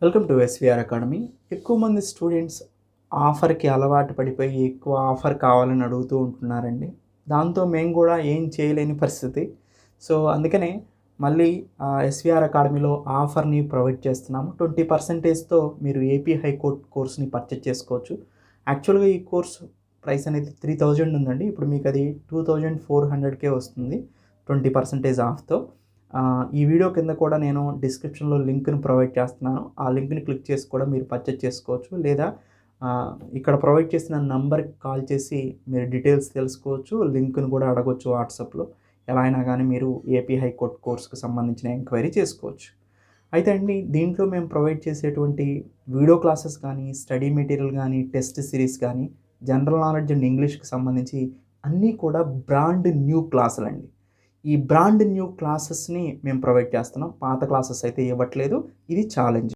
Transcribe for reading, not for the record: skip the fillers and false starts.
Welcome to SVR academy. ఎక్కువ మంది students ఆఫర్‌కి అలవాటు పడిపోయి ఎక్కువ ఆఫర్ కావాలని అడుగుతూ ఉంటున్నారండి. దాంతో మేము కూడా ఏం చేయలేని పరిస్థితి. సో, అందుకనే మళ్ళీ ఎస్విఆర్ అకాడమీలో ఆఫర్‌ని ప్రొవైడ్ చేస్తున్నాము. 20%తో మీరు ఏపీ హైకోర్ట్ కోర్స్‌ని పర్చేజ్ చేసుకోవచ్చు. యాక్చువల్‌గా ఈ కోర్స్ ప్రైస్ అనేది 3000 ఉందండి. ఇప్పుడు మీకు అది 2400కే వస్తుంది 20% ఆఫ్‌తో. ఈ వీడియో కింద కూడా నేను డిస్క్రిప్షన్‌లో లింక్‌ని ప్రొవైడ్ చేస్తున్నాను. ఆ లింక్‌ని క్లిక్ చేసి కూడా మీరు పర్చేజ్ చేసుకోవచ్చు. లేదా ఇక్కడ ప్రొవైడ్ చేసిన నంబర్‌కి కాల్ చేసి మీరు డీటెయిల్స్ తెలుసుకోవచ్చు. లింక్‌ని కూడా అడగొచ్చు వాట్సాప్‌లో. ఎలా అయినా గానీ మీరు ఏపీ హైకోర్ట్ కోర్స్‌కి సంబంధించిన ఎంక్వైరీ చేసుకోవచ్చు. అయితే అండి, దీంట్లో మేము ప్రొవైడ్ చేసేటువంటి వీడియో క్లాసెస్ కానీ, స్టడీ మెటీరియల్ గానీ, టెస్ట్ సిరీస్ కానీ, జనరల్ నాలెడ్జ్ అండ్ ఇంగ్లీష్‌కి సంబంధించి అన్నీ కూడా బ్రాండ్ న్యూ క్లాసులండి. ఈ బ్రాండ్ న్యూ క్లాసెస్‌ని మేము ప్రొవైడ్ చేస్తున్నాం. పాత క్లాసెస్ అయితే ఇవ్వట్లేదు. ఇది ఛాలెంజ్.